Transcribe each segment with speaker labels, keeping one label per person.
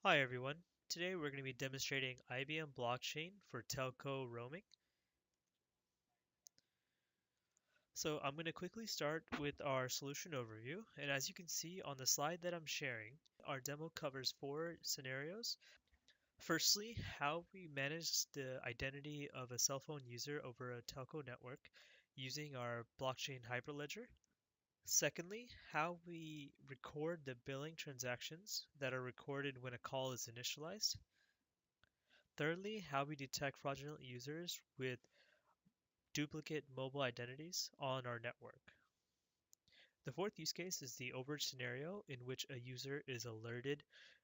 Speaker 1: Hi everyone. Today we're going to be demonstrating IBM blockchain for telco roaming. So I'm going to quickly start with our solution overview. And as you can see on the slide that I'm sharing, our demo covers four scenarios. Firstly, how we manage the identity of a cell phone user over a telco network using our blockchain hyperledger. Secondly, how we record the billing transactions that are recorded when a call is initialized. Thirdly, how we detect fraudulent users with duplicate mobile identities on our network. The fourth use case is the overage scenario in which a user is alerted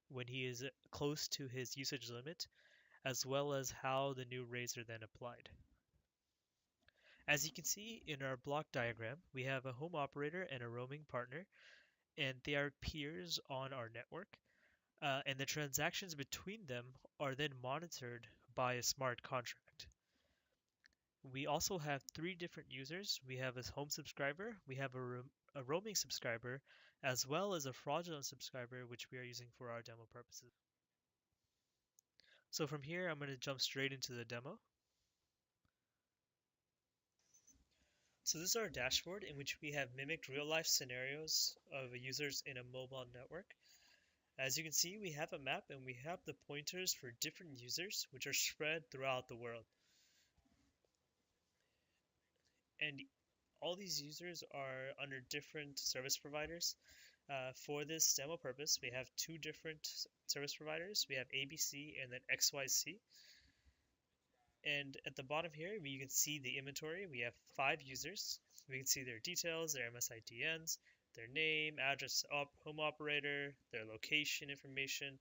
Speaker 1: when he is close to his usage limit, as well as how the new rates are then applied. As you can see in our block diagram, we have a home operator and a roaming partner, and they are peers on our network. And the transactions between them are then monitored by a smart contract. We also have three different users. We have a home subscriber, we have a roaming subscriber, as well as a fraudulent subscriber, which we are using for our demo purposes. So from here, I'm going to jump straight into the demo. So this is our dashboard in which we have mimicked real-life scenarios of users in a mobile network. As you can see, we have a map and we have the pointers for different users, which are spread throughout the world. And all these users are under different service providers. For this demo purpose, we have two different service providers. We have ABC and then XYZ. And at the bottom here, you can see the inventory. We have 5 users. We can see their details, their MSIDNs, their name, address, home operator, their location information,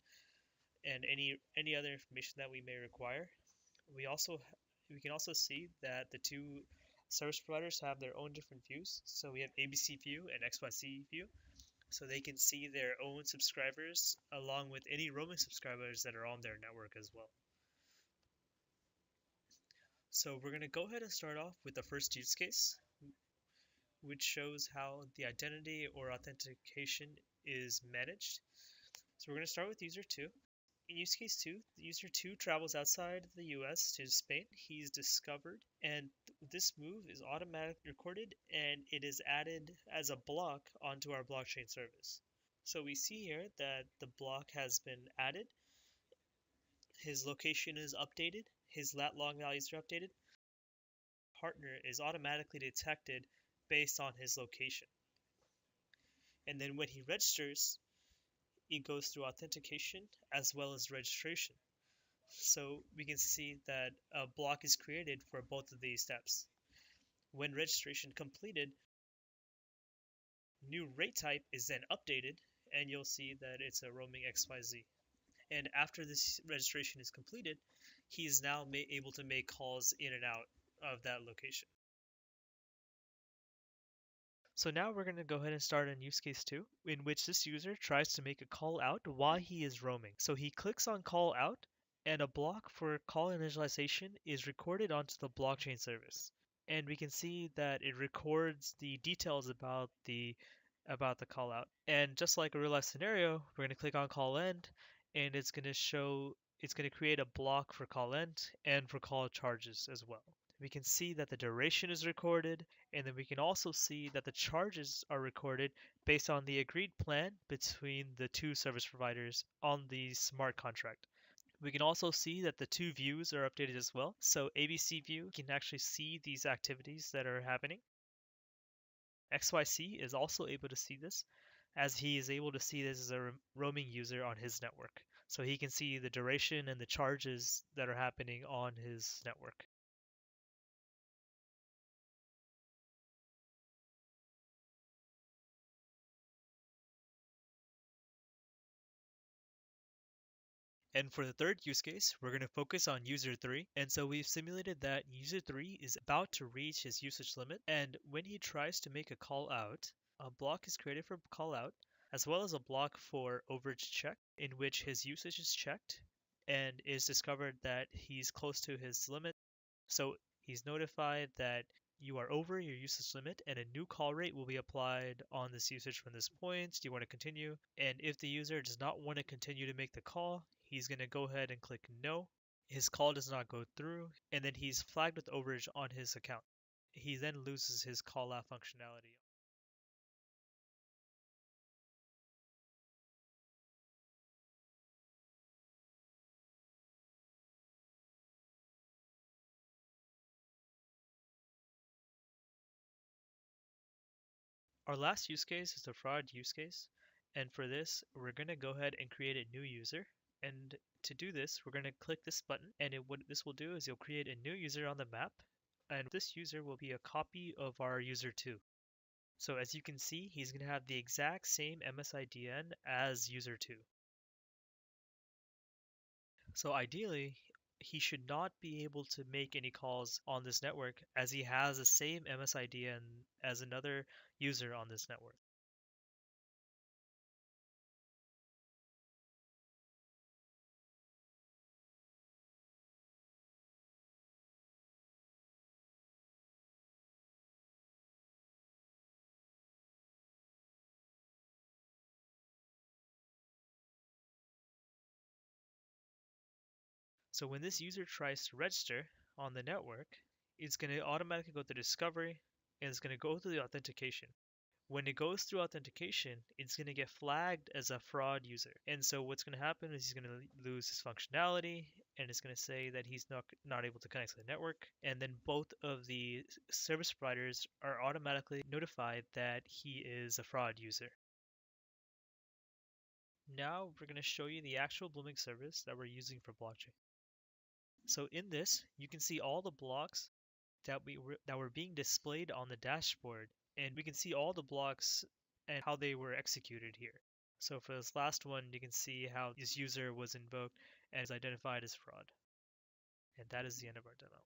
Speaker 1: and any other information that we may require. We can also see that the two service providers have their own different views. So we have ABC view and XYZ view, so they can see their own subscribers along with any roaming subscribers that are on their network as well. So we're going to go ahead and start off with the first use case, which shows how the identity or authentication is managed. So we're going to start with user 2. In use case 2, user 2 travels outside the US to Spain. He's discovered, and this move is automatically recorded and it is added as a block onto our blockchain service. So we see here that the block has been added, his location is updated, his lat long values are updated, partner is automatically detected based on his location. And then when he registers, it goes through authentication as well as registration. So we can see that a block is created for both of these steps. When registration completed, new rate type is then updated, and you'll see that it's a roaming XYZ. And after this registration is completed, he is now able to make calls in and out of that location. So now we're going to go ahead and start on use case 2, in which this user tries to make a call out while he is roaming. So he clicks on call out, and a block for call initialization is recorded onto the blockchain service. And we can see that it records the details about the call out. And just like a real life scenario, we're going to click on call end, and it's going to create a block for call end and for call charges as well. We can see that the duration is recorded, and then we can also see that the charges are recorded based on the agreed plan between the two service providers on the smart contract. We can also see that the two views are updated as well. So ABC view can actually see these activities that are happening. XYZ is also able to see this, as he is able to see this as a roaming user on his network. So he can see the duration and the charges that are happening on his network. And for the third use case, we're going to focus on user 3. And so we've simulated that user 3 is about to reach his usage limit. And when he tries to make a call out, a block is created for call out, as well as a block for overage check, in which his usage is checked and is discovered that he's close to his limit. So he's notified that you are over your usage limit and a new call rate will be applied on this usage from this point. Do you want to continue? And if the user does not want to continue to make the call, he's going to go ahead and click no. His call does not go through, and then he's flagged with overage on his account. He then loses his call out functionality. Our last use case is the fraud use case. And for this, we're going to go ahead and create a new user. And to do this, we're going to click this button. And what this will do is you'll create a new user on the map. And this user will be a copy of our user 2. So as you can see, he's going to have the exact same MSIDN as user 2. So ideally, he should not be able to make any calls on this network as he has the same MSIDN as another user on this network. So when this user tries to register on the network, it's going to automatically go to discovery and it's going to go through the authentication. When it goes through authentication, it's going to get flagged as a fraud user. And so what's going to happen is he's going to lose his functionality and it's going to say that he's not able to connect to the network. And then both of the service providers are automatically notified that he is a fraud user. Now we're going to show you the actual Blooming service that we're using for blockchain. So in this, you can see all the blocks that were being displayed on the dashboard, and we can see all the blocks and how they were executed here. So for this last one, you can see how this user was invoked and is identified as fraud. And that is the end of our demo.